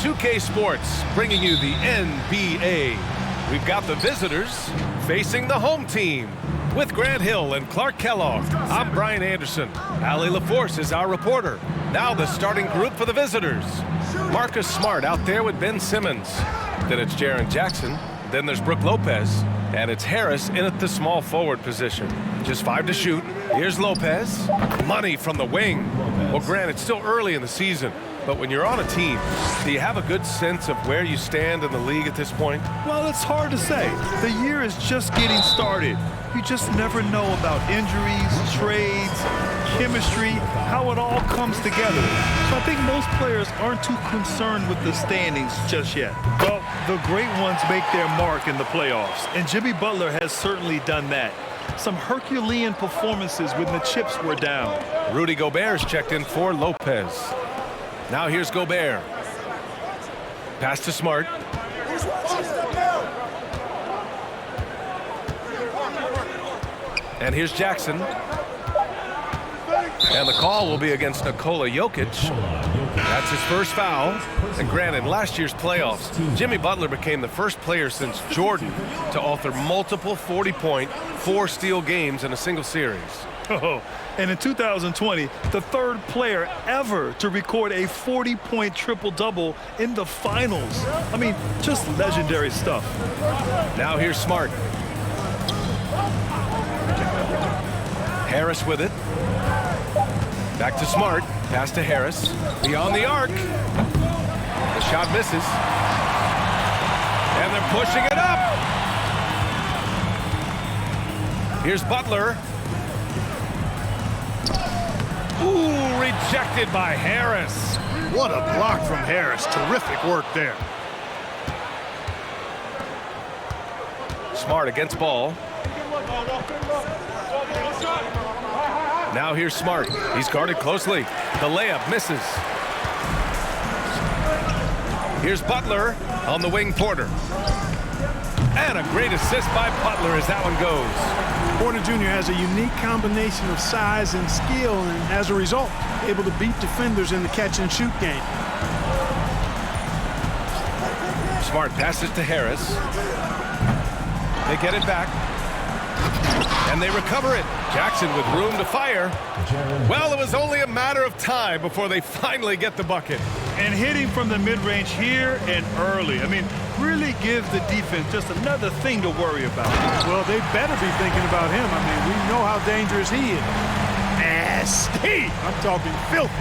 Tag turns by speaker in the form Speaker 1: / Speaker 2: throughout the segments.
Speaker 1: 2K Sports, bringing you the NBA. We've got the visitors facing the home team. With Grant Hill and Clark Kellogg, I'm Brian Anderson. Allie LaForce is our reporter. Now the starting group for the visitors. Marcus Smart out there with Ben Simmons. Then it's Jaren Jackson. Then there's Brook Lopez. And it's Harris in at the small forward position. Just 5 to shoot. Here's Lopez. Money from the wing. Well, Grant, it's still early in the season. But when you're on a team, do you have a good sense of where you stand in the league at this point?
Speaker 2: Well, it's hard to say. The year is just getting started. You just never know about injuries, trades, chemistry, how it all comes together. So I think most players aren't too concerned with the standings just yet. Well, the great ones make their mark in the playoffs, and Jimmy Butler has certainly done that. Some Herculean performances when the chips were down.
Speaker 1: Rudy Gobert's checked in for Lopez. Now here's Gobert. Pass to Smart. And here's Jackson. And the call will be against Nikola Jokic. That's his first foul. And granted, last year's playoffs, Jimmy Butler became the first player since Jordan to author multiple 40-point, 4-steal games in a single series.
Speaker 2: Oh, and in 2020, the third player ever to record a 40-point triple-double in the finals. I mean, just legendary stuff.
Speaker 1: Now here's Smart. Harris with it. Back to Smart. Pass to Harris. Beyond the arc. The shot misses. And they're pushing it up. Here's Butler. Ooh, rejected by Harris.
Speaker 3: What a block from Harris. Terrific work there.
Speaker 1: Smart against ball. Now here's Smart. He's guarded closely. The layup misses. Here's Butler on the wing, Porter. And a great assist by Butler as that one goes.
Speaker 3: Porter Jr. has a unique combination of size and skill, and as a result, able to beat defenders in the catch-and-shoot game.
Speaker 1: Smart passes to Harris. They get it back. And they recover it. Jackson with room to fire. Well, it was only a matter of time before they finally get the bucket.
Speaker 2: And hitting from the mid-range here and early. I mean, really give the defense just another thing to worry about.
Speaker 3: Well, they better be thinking about him. I mean, we know how dangerous he is. Nasty! I'm talking filthy.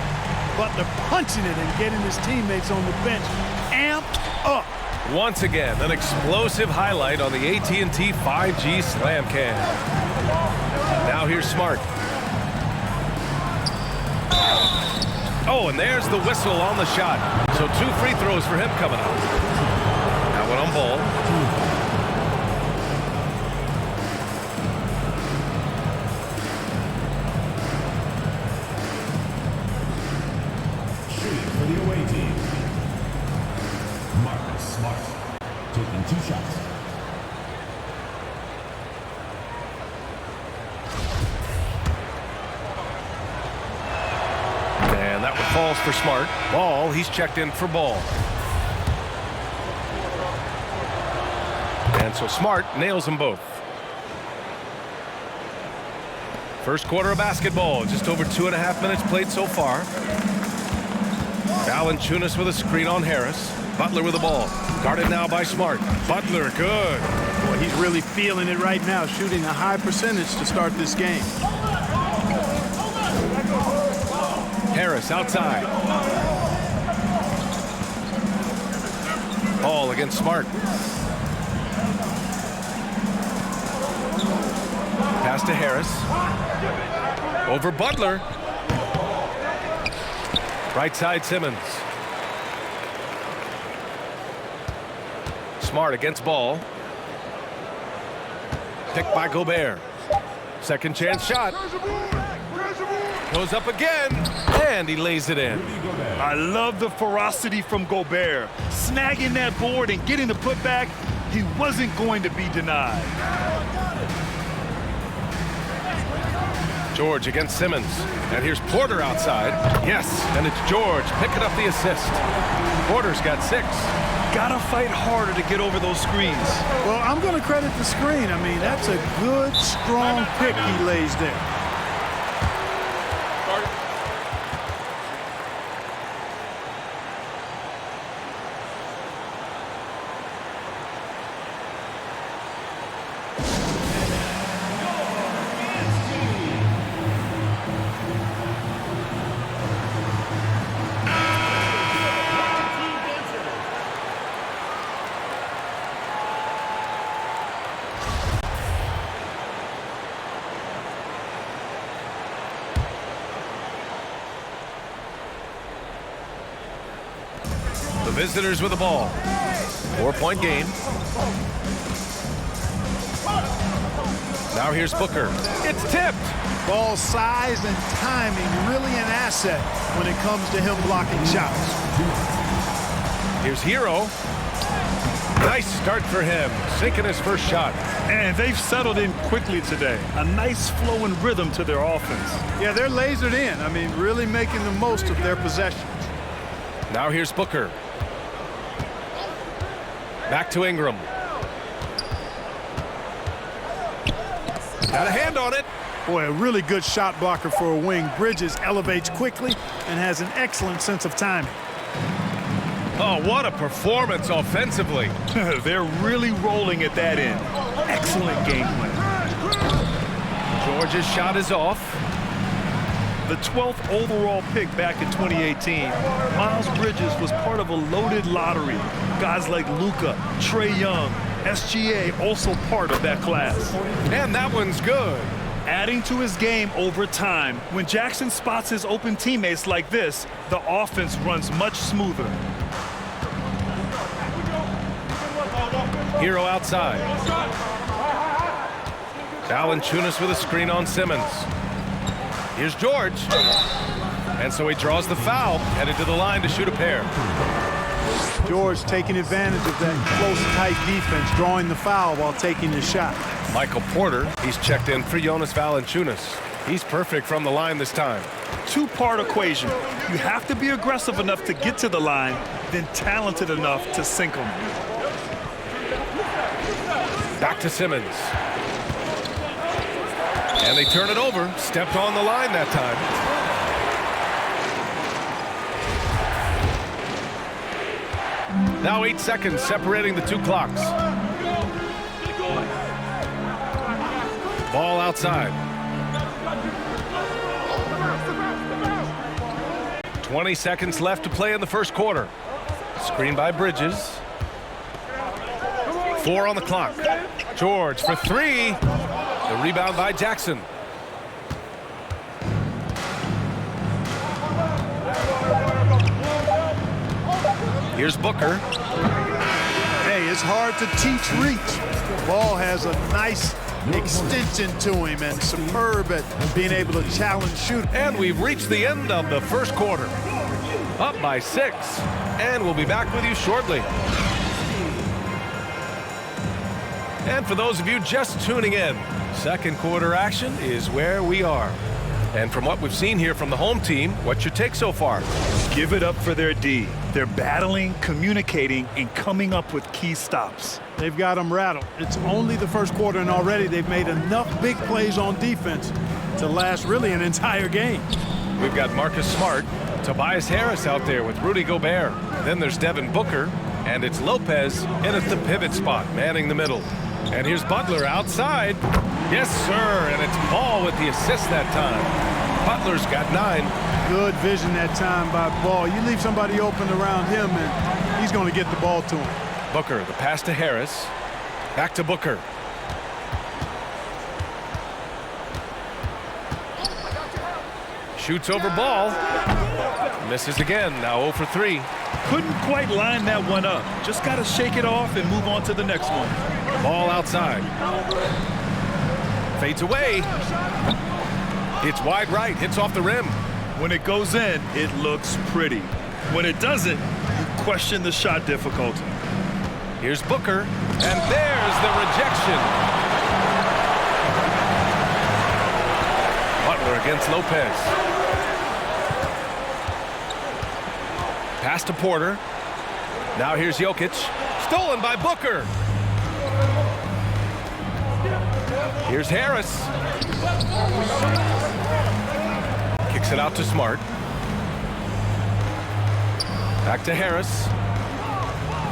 Speaker 3: Butler punching it and getting his teammates on the bench amped up.
Speaker 1: Once again, an explosive highlight on the AT&T 5G Slam Cam. Now here's Smart. Oh, and there's the whistle on the shot. So 2 free throws for him coming up. That one on ball.
Speaker 4: Shooting for the away team. Marcus Smart taking 2 shots.
Speaker 1: And that one falls for Smart. Ball, he's checked in for Ball. And so Smart nails them both. First quarter of basketball, just over 2.5 minutes played so far. Valanciunas with a screen on Harris. Butler with the ball. Guarded now by Smart. Butler, good.
Speaker 3: Boy, he's really feeling it right now, shooting a high percentage to start this game.
Speaker 1: Harris outside. Ball against Smart. Pass to Harris. Over Butler. Right side Simmons. Smart against Ball. Picked by Gobert. Second chance shot. Goes up again, and he lays it in.
Speaker 2: I love the ferocity from Gobert. Snagging that board and getting the putback, he wasn't going to be denied.
Speaker 1: George against Simmons. And here's Porter outside. Yes, and it's George picking up the assist. Porter's got 6.
Speaker 2: Gotta fight harder to get over those screens.
Speaker 3: Well, I'm going to credit the screen. I mean, that's a good, strong pick he lays there.
Speaker 1: The visitors with the ball. 4-point game. Now here's Booker. It's tipped.
Speaker 3: Ball size and timing really an asset when it comes to him blocking shots.
Speaker 1: Here's Hero. Nice start for him, sinking his first shot.
Speaker 2: And they've settled in quickly today. A nice flow and rhythm to their offense.
Speaker 3: Yeah, they're lasered in. I mean, really making the most of their possessions.
Speaker 1: Now here's Booker. Back to Ingram. Got a hand on it.
Speaker 3: Boy, a really good shot blocker for a wing. Bridges elevates quickly and has an excellent sense of timing.
Speaker 1: Oh, what a performance offensively.
Speaker 2: They're really rolling at that end. Excellent game plan.
Speaker 1: George's shot is off.
Speaker 2: The 12th overall pick back in 2018, Miles Bridges was part of a loaded lottery. Guys like Luka, Trae Young, SGA also part of that class.
Speaker 1: And that one's good.
Speaker 2: Adding to his game over time, when Jackson spots his open teammates like this, the offense runs much smoother.
Speaker 1: Hero outside. Valanciunas with a screen on Simmons. Here's George. And so he draws the foul, headed to the line to shoot a pair.
Speaker 3: George taking advantage of that close, tight defense, drawing the foul while taking the shot.
Speaker 1: Michael Porter, he's checked in for Jonas Valanciunas. He's perfect from the line this time.
Speaker 2: Two-part equation. You have to be aggressive enough to get to the line, then talented enough to sink them.
Speaker 1: Back to Simmons. And they turn it over. Stepped on the line that time. Now 8 seconds separating the two clocks. Ball outside. 20 seconds left to play in the first quarter. Screen by Bridges. 4 on the clock. George for 3. The rebound by Jackson. Here's Booker.
Speaker 3: Hey, it's hard to teach reach. The ball has a nice extension to him and superb at being able to challenge shoot.
Speaker 1: And we've reached the end of the first quarter. Up by 6. And we'll be back with you shortly. And for those of you just tuning in, second quarter action is where we are. And from what we've seen here from the home team, what's your take so far?
Speaker 2: Give it up for their D. They're battling, communicating, and coming up with key stops.
Speaker 3: They've got them rattled. It's only the first quarter, and already they've made enough big plays on defense to last really an entire game.
Speaker 1: We've got Marcus Smart, Tobias Harris out there with Rudy Gobert. Then there's Devin Booker, and it's Lopez in at the pivot spot, manning the middle. And here's Butler outside. Yes, sir, and it's Ball with the assist that time. Butler's got 9.
Speaker 3: Good vision that time by Ball. You leave somebody open around him, and he's going to get the ball to him.
Speaker 1: Booker, the pass to Harris. Back to Booker. Shoots over Ball. Misses again, now 0 for 3.
Speaker 2: Couldn't quite line that one up. Just got to shake it off and move on to the next one.
Speaker 1: Ball outside. Fades away. It's wide right, hits off the rim.
Speaker 2: When it goes in, it looks pretty. When it doesn't, you question the shot difficulty.
Speaker 1: Here's Booker, and there's the rejection. Butler against Lopez. Pass to Porter. Now here's Jokic. Stolen by Booker. Here's Harris. Kicks it out to Smart. Back to Harris.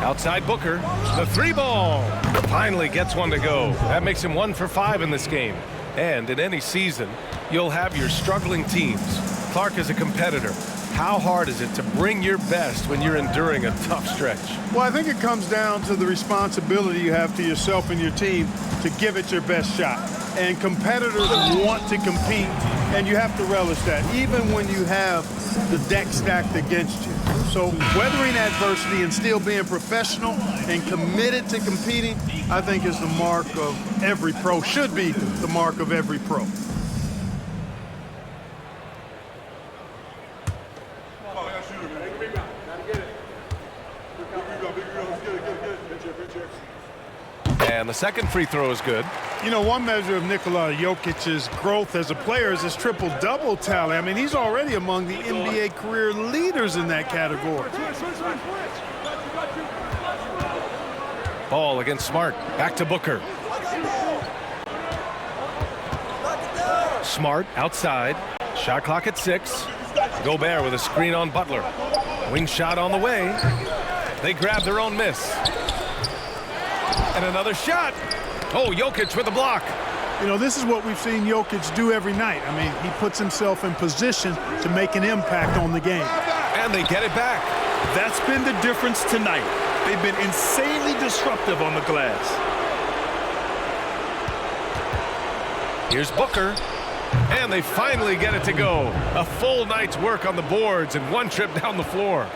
Speaker 1: Outside Booker. The three ball. Finally gets one to go. That makes him 1 for 5 in this game. And in any season, you'll have your struggling teams. Clark is a competitor. How hard is it to bring your best when you're enduring a tough stretch?
Speaker 3: Well, I think it comes down to the responsibility you have to yourself and your team to give it your best shot. And competitors want to compete, and you have to relish that, even when you have the deck stacked against you. So weathering adversity and still being professional and committed to competing, I think is the mark of every pro, should be the mark of every pro.
Speaker 1: And the second free throw is good.
Speaker 3: You know, one measure of Nikola Jokic's growth as a player is his triple-double tally. I mean, he's already among the NBA career leaders in that category.
Speaker 1: Ball against Smart. Back to Booker. Smart outside. Shot clock at 6. Gobert with a screen on Butler. Wing shot on the way. They grab their own miss. And another shot. Oh, Jokic with a block.
Speaker 3: You know, this is what we've seen Jokic do every night. I mean, he puts himself in position to make an impact on the game.
Speaker 1: And they get it back.
Speaker 2: That's been the difference tonight. They've been insanely disruptive on the glass.
Speaker 1: Here's Booker. And they finally get it to go. A full night's work on the boards and one trip down the floor.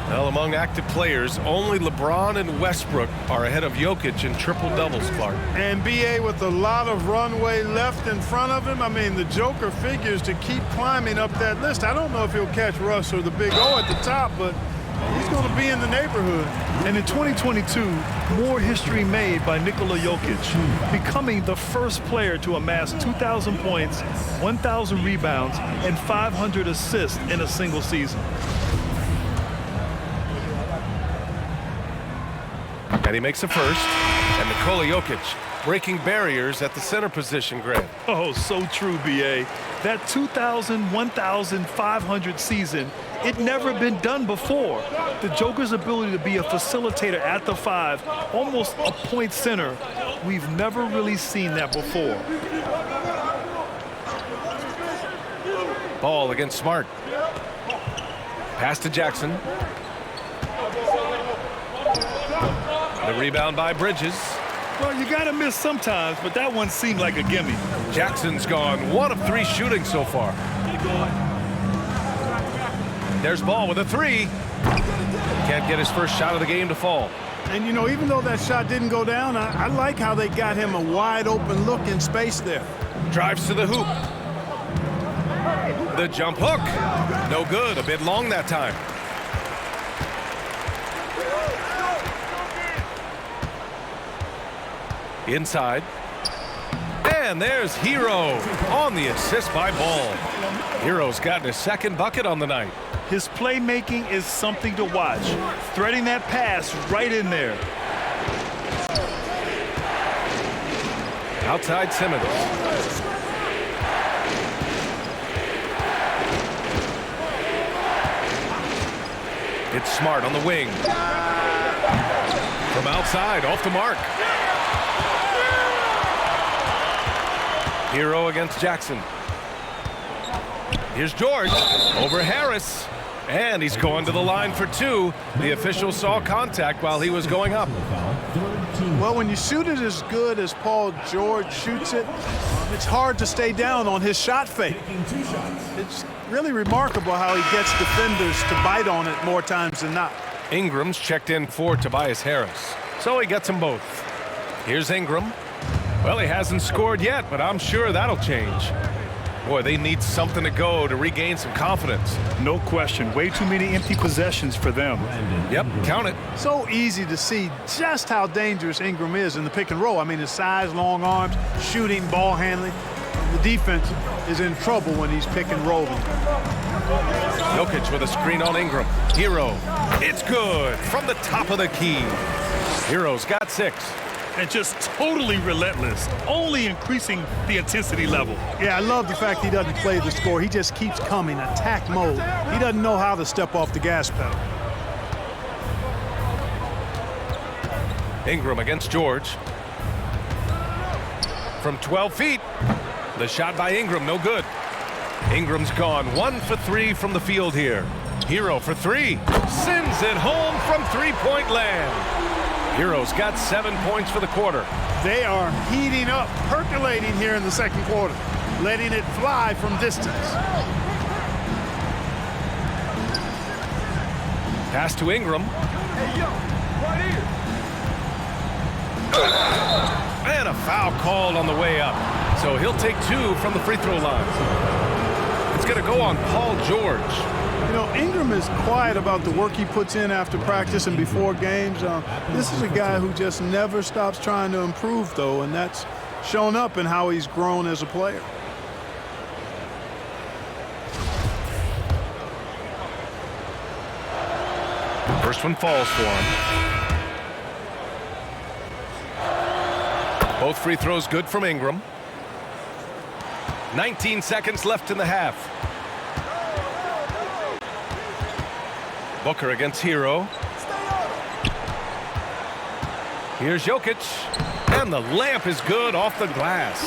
Speaker 1: Well, among active players, only LeBron and Westbrook are ahead of Jokic in triple-doubles, Clark.
Speaker 3: And B.A. with a lot of runway left in front of him. I mean, the Joker figures to keep climbing up that list. I don't know if he'll catch Russ or the Big O at the top, but he's going to be in the neighborhood.
Speaker 2: And in 2022, more history made by Nikola Jokic, becoming the first player to amass 2,000 points, 1,000 rebounds, and 500 assists in a single season.
Speaker 1: And he makes a first. And Nikola Jokic breaking barriers at the center position, Grant.
Speaker 2: Oh, so true, B.A. That 2,000, 1,500 season, it never been done before. The Joker's ability to be a facilitator at the 5, almost a point center, we've never really seen that before.
Speaker 1: Ball against Smart. Pass to Jackson. The rebound by Bridges.
Speaker 2: Well, you got to miss sometimes, but that one seemed like a gimme.
Speaker 1: Jackson's gone 1 of 3 shooting so far. There's Ball with a 3. Can't get his first shot of the game to fall.
Speaker 3: And, you know, even though that shot didn't go down, I like how they got him a wide-open look in space there.
Speaker 1: Drives to the hoop. The jump hook. No good. A bit long that time. Inside. And there's Hero on the assist by Ball. Hero's gotten his second bucket on the night.
Speaker 2: His playmaking is something to watch. Threading that pass right in there.
Speaker 1: Outside Simmons. It's Smart on the wing. From outside, off the mark. Hero against Jackson. Here's George over Harris. And he's going to the line for 2. The official saw contact while he was going up.
Speaker 3: Well, when you shoot it as good as Paul George shoots it, it's hard to stay down on his shot fake. It's really remarkable how he gets defenders to bite on it more times than not.
Speaker 1: Ingram's checked in for Tobias Harris. So he gets them both. Here's Ingram. Well, he hasn't scored yet, but I'm sure that'll change. Boy, they need something to go to regain some confidence.
Speaker 2: No question. Way too many empty possessions for them.
Speaker 1: Yep, count it.
Speaker 3: So easy to see just how dangerous Ingram is in the pick and roll. I mean, his size, long arms, shooting, ball handling. The defense is in trouble when he's pick and rolling.
Speaker 1: Jokic with a screen on Ingram. Hero It's good from the top of the key. Heroes got 6.
Speaker 2: And just totally relentless, only increasing the intensity level.
Speaker 3: Yeah, I love the fact he doesn't play the score. He just keeps coming, attack mode. He doesn't know how to step off the gas pedal.
Speaker 1: Ingram against George. From 12 feet. The shot by Ingram, no good. Ingram's gone 1 for 3 from the field here. Hero for 3. Sends it home from three-point land. Heroes got 7 points for the quarter.
Speaker 3: They are heating up, percolating here in the second quarter, letting it fly from distance.
Speaker 1: Pass to Ingram.
Speaker 5: Hey, yo, right here.
Speaker 1: And a foul called on the way up. So he'll take 2 from the free throw line. It's going to go on Paul George.
Speaker 3: You know, Ingram is quiet about the work he puts in after practice and before games. This is a guy who just never stops trying to improve, though, and that's shown up in how he's grown as a player.
Speaker 1: First one falls for him. Both free throws good from Ingram. 19 seconds left in the half. Booker against Hero. Here's Jokic. And the layup is good off the glass.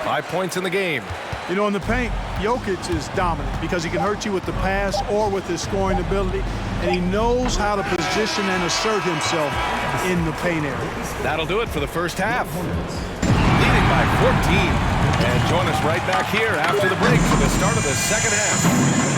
Speaker 1: 5 points in the game.
Speaker 3: You know, in the paint, Jokic is dominant because he can hurt you with the pass or with his scoring ability, and he knows how to position and assert himself in the paint area.
Speaker 1: That'll do it for the first half. Leading by 14. And join us right back here after the break for the start of the second half.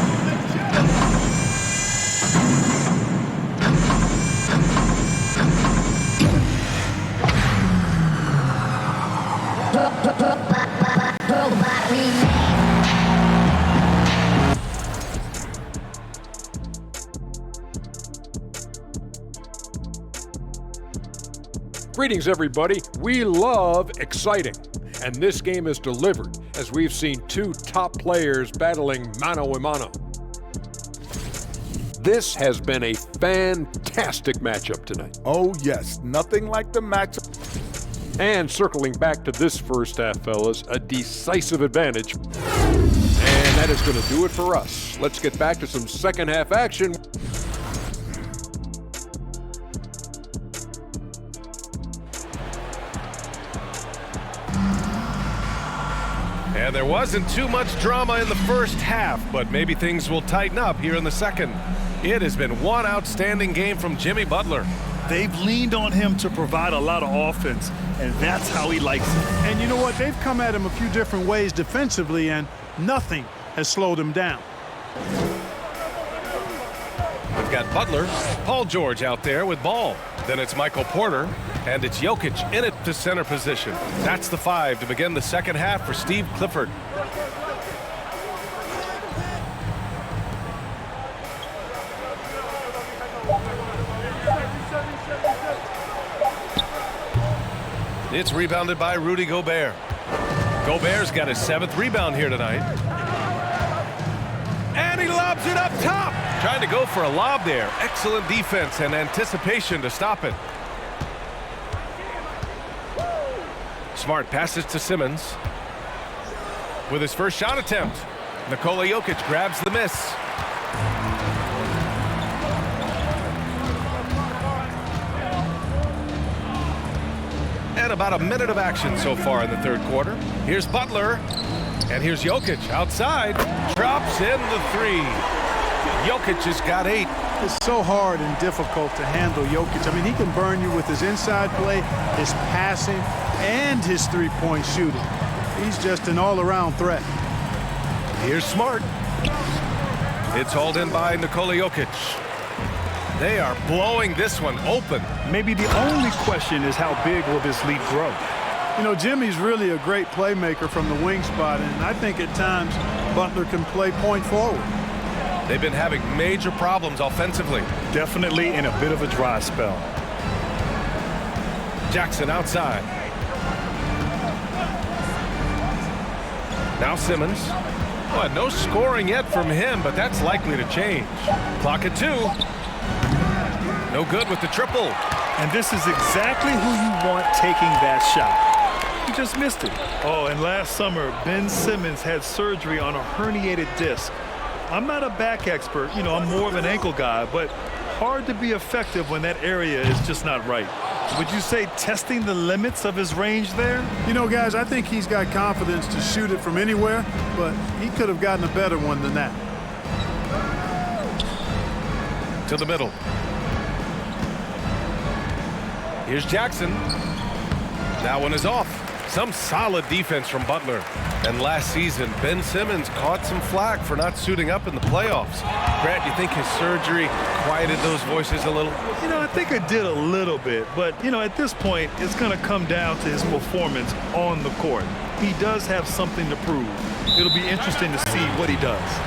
Speaker 6: Greetings, everybody. We love exciting, and this game is delivered as we've seen 2 top players battling mano a mano. This has been a fantastic matchup tonight.
Speaker 7: Oh, yes. Nothing like the matchup.
Speaker 6: And circling back to this first half, fellas, a decisive advantage. And that is going to do it for us. Let's get back to some second half action.
Speaker 1: And there wasn't too much drama in the first half, but maybe things will tighten up here in the second. It has been one outstanding game from Jimmy Butler.
Speaker 2: They've leaned on him to provide a lot of offense, and that's how he likes it.
Speaker 3: And you know what? They've come at him a few different ways defensively, and nothing has slowed him down.
Speaker 1: We've got Butler, Paul George out there with ball. Then it's Michael Porter, and it's Jokic in it to center position. That's the 5 to begin the second half for Steve Clifford. It's rebounded by Rudy Gobert. Gobert's got his 7th rebound here tonight. And he lobs it up top. Trying to go for a lob there. Excellent defense and anticipation to stop it. Smart passes to Simmons. With his first shot attempt, Nikola Jokic grabs the miss. And about a minute of action so far in the third quarter. Here's Butler. And here's Jokic outside. Drops in the 3. Jokic has got 8.
Speaker 3: It's so hard and difficult to handle Jokic. I mean, he can burn you with his inside play, his passing, and his three-point shooting. He's just an all-around threat.
Speaker 1: Here's Smart. It's hauled in by Nikola Jokic. They are blowing this one open.
Speaker 2: Maybe the only question is how big will this lead grow?
Speaker 3: You know, Jimmy's really a great playmaker from the wing spot, and I think at times Butler can play point forward.
Speaker 1: They've been having major problems offensively.
Speaker 2: Definitely in a bit of a dry spell.
Speaker 1: Jackson outside. Now Simmons. Well, no scoring yet from him, but that's likely to change. Clock at 2. No good with the triple.
Speaker 2: And this is exactly who you want taking that shot. He just missed it. Oh, and last summer, Ben Simmons had surgery on a herniated disc. I'm not a back expert, I'm more of an ankle guy, but hard to be effective when that area is just not right. Would you say testing the limits of his range there?
Speaker 3: Guys, I think he's got confidence to shoot it from anywhere, but he could have gotten a better one than that.
Speaker 1: To the middle. Here's Jackson. That one is off. Some solid defense from Butler. And last season, Ben Simmons caught some flack for not suiting up in the playoffs. Grant, you think his surgery quieted those voices a little?
Speaker 2: I think it did a little bit, but, at this point, it's going to come down to his performance on the court. He does have something to prove. It'll be interesting to see what he does.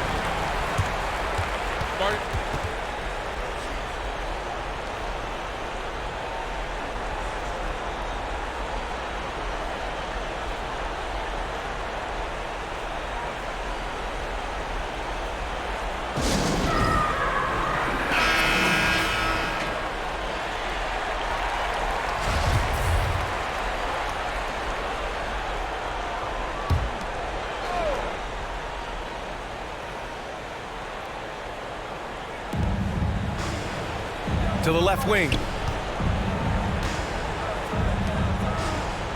Speaker 1: To the left wing.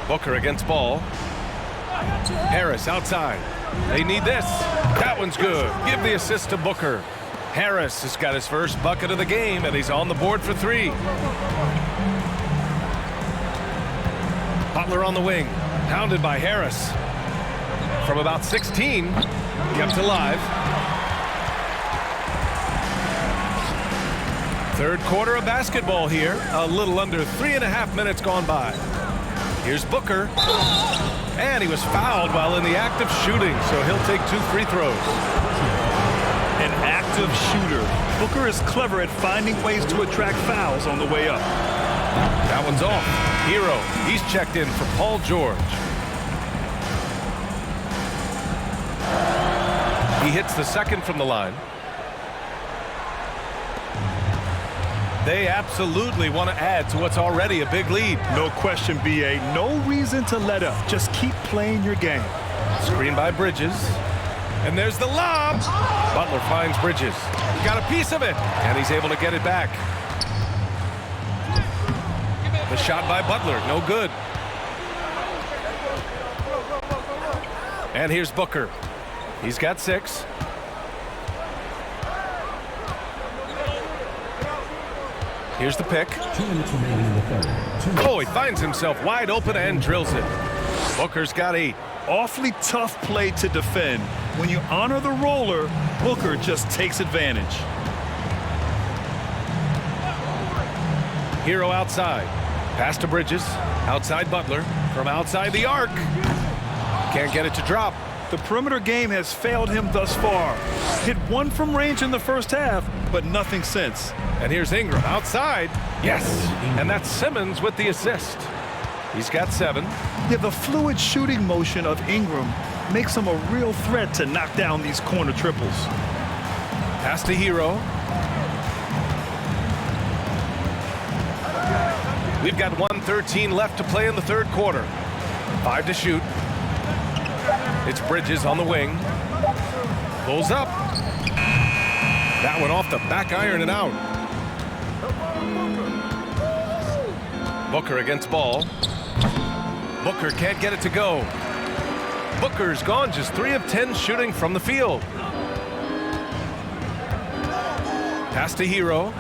Speaker 1: Booker against Ball. Harris outside. They need this. That one's good. Give the assist to Booker. Harris has got his first bucket of the game, and he's on the board for 3. Butler on the wing. Pounded by Harris. From about 16, kept alive. Third quarter of basketball here. A little under 3.5 minutes gone by. Here's Booker. And he was fouled while in the act of shooting, so he'll take 2 free throws.
Speaker 2: An active shooter. Booker is clever at finding ways to attract fouls on the way up.
Speaker 1: That one's off. Hero. He's checked in for Paul George. He hits the second from the line. They absolutely want to add to what's already a big lead.
Speaker 2: No question, B.A. No reason to let up. Just keep playing your game.
Speaker 1: Screen by Bridges. And there's the lob. Butler finds Bridges. He got a piece of it, and he's able to get it back. The shot by Butler, no good. And here's Booker. He's got 6. Here's the pick.
Speaker 4: 2 minutes remaining in the third.
Speaker 1: Oh, he finds himself wide open and drills it. Booker's got 8.
Speaker 2: Awfully tough play to defend. When you honor the roller, Booker just takes advantage.
Speaker 1: Hero outside. Pass to Bridges. Outside Butler. From outside the arc. Can't get it to drop.
Speaker 2: The perimeter game has failed him thus far. Hit 1 from range in the first half, but nothing since.
Speaker 1: And here's Ingram outside. Yes. And that's Simmons with the assist. He's got 7.
Speaker 2: Yeah, the fluid shooting motion of Ingram makes him a real threat to knock down these corner triples.
Speaker 1: Pass to Hero. We've got 1:13 left to play in the third quarter. 5 to shoot. It's Bridges on the wing. Pulls up. That one off the back iron and out. Booker against Ball. Booker can't get it to go. Booker's gone just 3 of 10 shooting from the field. Pass to Hero.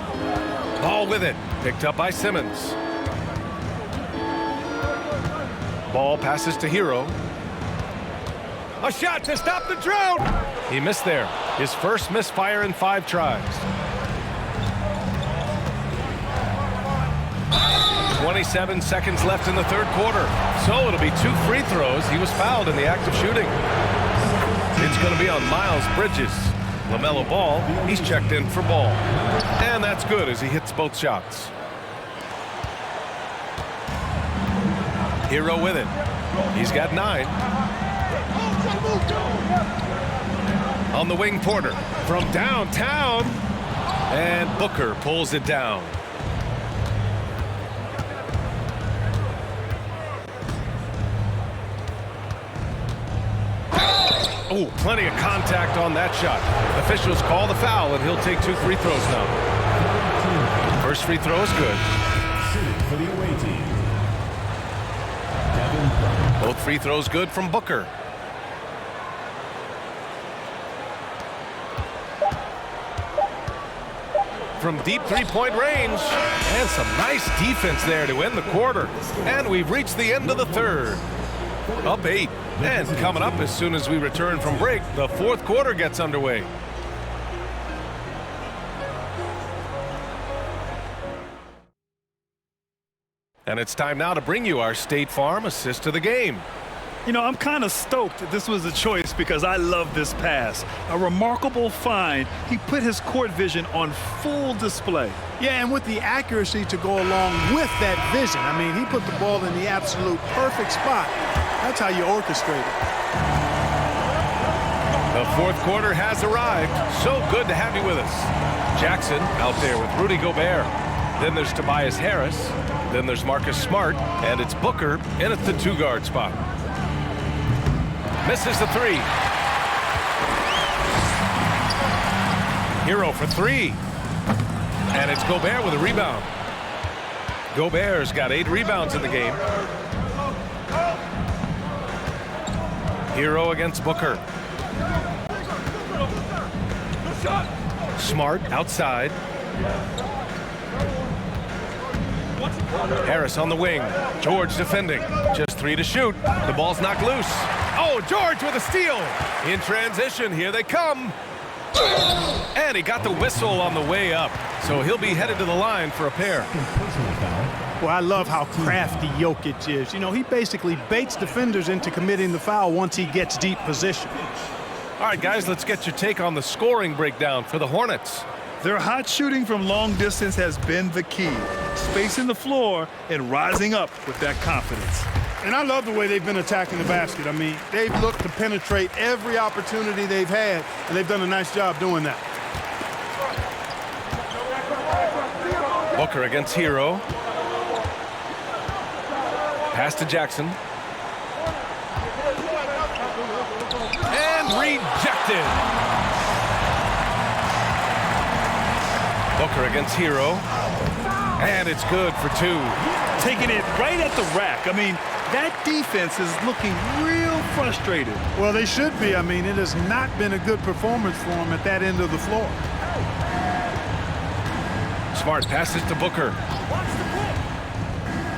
Speaker 1: Ball with it. Picked up by Simmons. Ball passes to Hero. A shot to stop the drought. He missed there. His first misfire in 5 tries. 27 seconds left in the third quarter. So it'll be 2 free throws. He was fouled in the act of shooting. It's going to be on Miles Bridges. LaMelo Ball, he's checked in for Ball. And that's good as he hits both shots. Hero with it. He's got 9. On the wing, Porter from downtown. And Booker pulls it down. Oh, plenty of contact on that shot. Officials call the foul, and he'll take 2 free throws now. First free throw is good.
Speaker 4: Shooting for the away team.
Speaker 1: Both free throws good from Booker. From deep three-point range. And some nice defense there to end the quarter. And we've reached the end of the third. Up 8. And coming up as soon as we return from break, the fourth quarter gets underway. And it's time now to bring you our State Farm assist to the game.
Speaker 2: You know, I'm kind of stoked that this was a choice because I love this pass. A remarkable find. He put his court vision on full display.
Speaker 3: Yeah, and with the accuracy to go along with that vision. I mean, he put the ball in the absolute perfect spot. That's how you orchestrate it.
Speaker 1: The fourth quarter has arrived. So good to have you with us. Jackson out there with Rudy Gobert. Then there's Tobias Harris. Then there's Marcus Smart. And it's Booker in at the 2-guard spot. Misses the 3. Hero for 3. And it's Gobert with a rebound. Gobert's got 8 rebounds in the game. Hero against Booker. Smart outside. Harris on the wing. George defending. Just 3 to shoot. The ball's knocked loose. Oh, George with a steal. In transition, here they come. And he got the whistle on the way up. So he'll be headed to the line for a pair.
Speaker 3: Well, I love how crafty Jokic is. You know, he basically baits defenders into committing the foul once he gets deep position.
Speaker 1: All right, guys, let's get your take on the scoring breakdown for the Hornets.
Speaker 2: Their hot shooting from long distance has been the key. Spacing the floor and rising up with that confidence.
Speaker 3: And I love the way they've been attacking the basket. I mean, they've looked to penetrate every opportunity they've had, and they've done a nice job doing that.
Speaker 1: Booker against Hero. Pass to Jackson. And rejected. Booker against Hero. And it's good for 2.
Speaker 2: Taking it right at the rack. I mean, that defense is looking real frustrated.
Speaker 3: Well, they should be. I mean, it has not been a good performance for them at that end of the floor.
Speaker 1: Smart passes to Booker.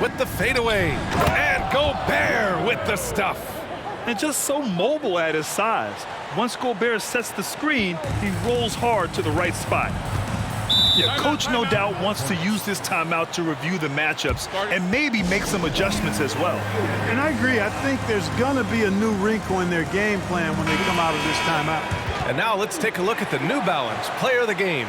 Speaker 1: With the fadeaway. And Gobert with the stuff.
Speaker 2: And just so mobile at his size. Once Gobert sets the screen, he rolls hard to the right spot. Yeah, coach no doubt wants to use this timeout to review the matchups and maybe make some adjustments as well.
Speaker 3: And I agree. I think there's going to be a new wrinkle in their game plan when they come out of this timeout.
Speaker 1: And now let's take a look at the New Balance player of the game,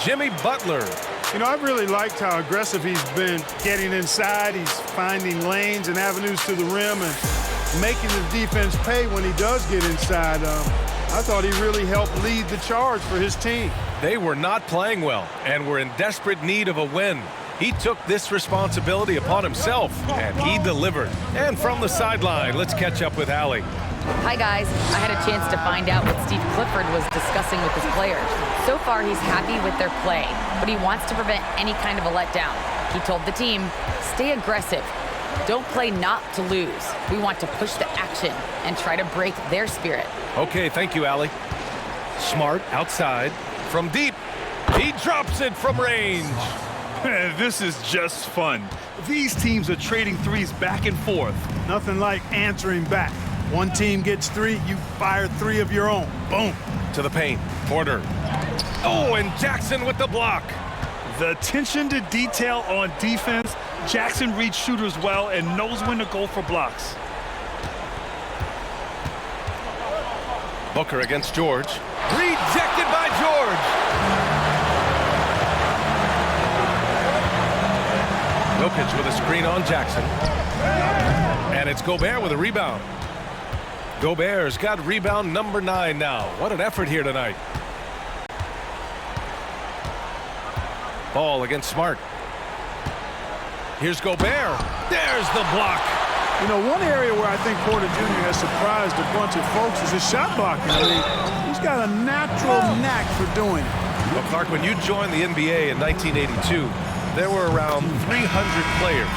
Speaker 1: Jimmy Butler.
Speaker 3: You know, I've really liked how aggressive he's been getting inside. He's finding lanes and avenues to the rim and making the defense pay when he does get inside. I thought he really helped lead the charge for his team.
Speaker 1: They were not playing well and were in desperate need of a win. He took this responsibility upon himself, and he delivered. And from the sideline, let's catch up with Allie.
Speaker 8: Hi, guys. I had a chance to find out what Steve Clifford was discussing with his players. So far, he's happy with their play, but he wants to prevent any kind of a letdown. He told the team, stay aggressive. Don't play not to lose. We want to push the action and try to break their spirit.
Speaker 1: Okay, thank you, Allie. Smart outside. From deep, he drops it from range.
Speaker 2: This is just fun. These teams are trading threes back and forth.
Speaker 3: Nothing like answering back. One team gets 3, you fire 3 of your own. Boom.
Speaker 1: To the paint, Porter. Oh, and Jackson with the block.
Speaker 2: The attention to detail on defense. Jackson reads shooters well and knows when to go for blocks.
Speaker 1: Booker against George. Rejected by George. Jokic with a screen on Jackson. And it's Gobert with a rebound. Gobert's got rebound number 9 now. What an effort here tonight. Ball against Smart. Here's Gobert. There's the block.
Speaker 3: You know, one area where I think Porter Jr. has surprised a bunch of folks is his shot blocking. I mean, he's got a natural knack for doing it.
Speaker 1: Well, Clark, when you joined the NBA in 1982, there were around 300 players.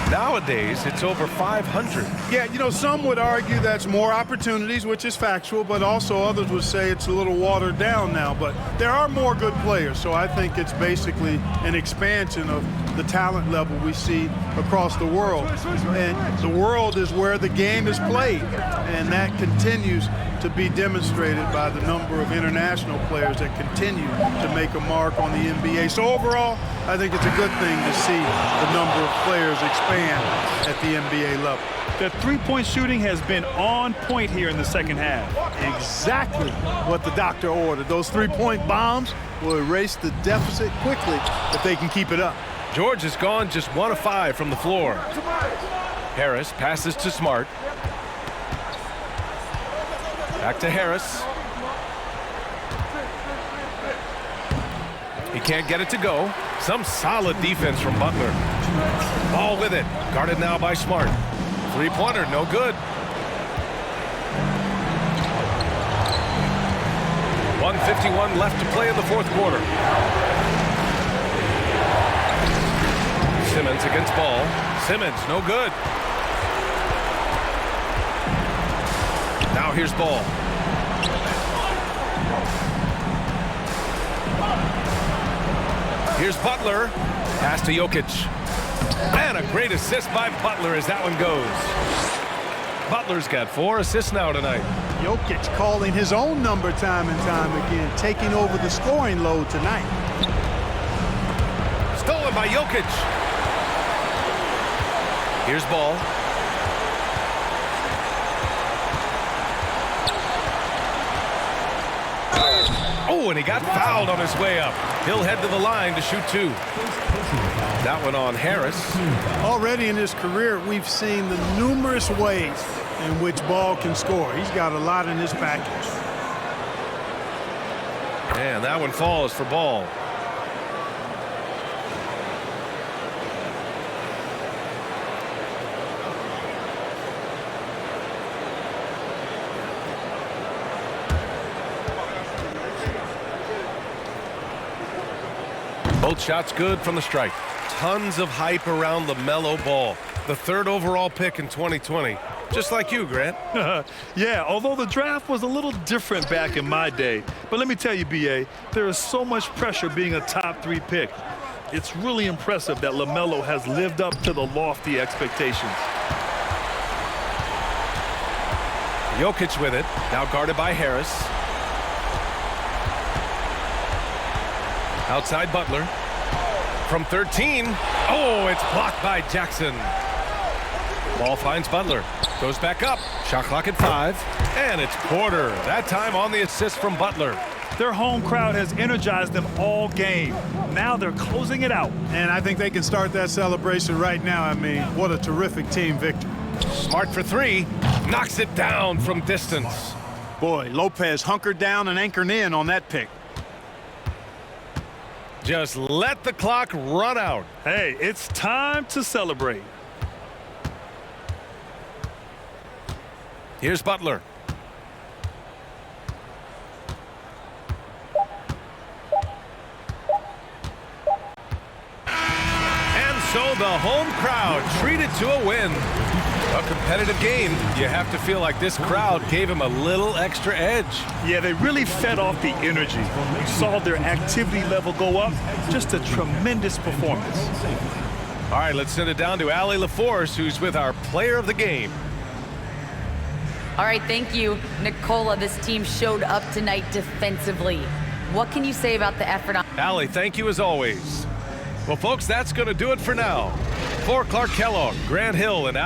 Speaker 1: Nowadays, it's over 500.
Speaker 3: Yeah, you know, some would argue that's more opportunities, which is factual, but also others would say it's a little watered down now. But there are more good players, so I think it's basically an expansion of the talent level we see across the world. And the world is where the game is played, and that continues to be demonstrated by the number of international players that continue to make a mark on the NBA. So overall, I think it's a good thing to see the number of players expand at the NBA level.
Speaker 2: The three-point shooting has been on point here in the second half.
Speaker 3: Exactly what the doctor ordered. Those three-point bombs will erase the deficit quickly if they can keep it up.
Speaker 1: George has gone just 1 of 5 from the floor. Harris passes to Smart. Back to Harris. He can't get it to go. Some solid defense from Butler. Ball with it. Guarded now by Smart. Three-pointer, no good. 1:51 left to play in the fourth quarter. Simmons against Ball. Simmons, no good. Now here's Ball. Here's Butler. Pass to Jokic. And a great assist by Butler as that one goes. Butler's got 4 assists now tonight.
Speaker 3: Jokic calling his own number time and time again, taking over the scoring load tonight.
Speaker 1: Stolen by Jokic. Here's Ball. Oh, and he got fouled on his way up. He'll head to the line to shoot 2. That one on Harris.
Speaker 3: Already in his career, we've seen the numerous ways in which Ball can score. He's got a lot in his package.
Speaker 1: And that one falls for Ball. Both shots good from the strike. Tons of hype around LaMelo Ball, the 3rd overall pick in 2020. Just like you, Grant.
Speaker 2: Yeah, although the draft was a little different back in my day. But let me tell you, B.A., there is so much pressure being a top 3 pick. It's really impressive that LaMelo has lived up to the lofty expectations.
Speaker 1: Jokic with it, now guarded by Harris. Outside Butler. From 13. Oh, it's blocked by Jackson. Ball finds Butler. Goes back up. Shot clock at 5. And it's Porter. That time on the assist from Butler.
Speaker 2: Their home crowd has energized them all game. Now they're closing it out.
Speaker 3: And I think they can start that celebration right now. I mean, what a terrific team victory.
Speaker 1: Smart for 3. Knocks it down from distance.
Speaker 3: Boy, Lopez hunkered down and anchored in on that pick.
Speaker 1: Just let the clock run out.
Speaker 2: Hey, it's time to celebrate.
Speaker 1: Here's Butler. And so the home crowd treated to a win. A competitive game. You have to feel like this crowd gave him a little extra edge.
Speaker 2: Yeah, they really fed off the energy. You saw their activity level go up. Just a tremendous performance.
Speaker 1: All right, let's send it down to Allie LaForce, who's with our player of the game.
Speaker 8: All right, thank you, Nicola. This team showed up tonight defensively. What can you say about the effort on?
Speaker 1: Allie, thank you as always. Well, folks, that's going to do it for now. For Clark Kellogg, Grant Hill, and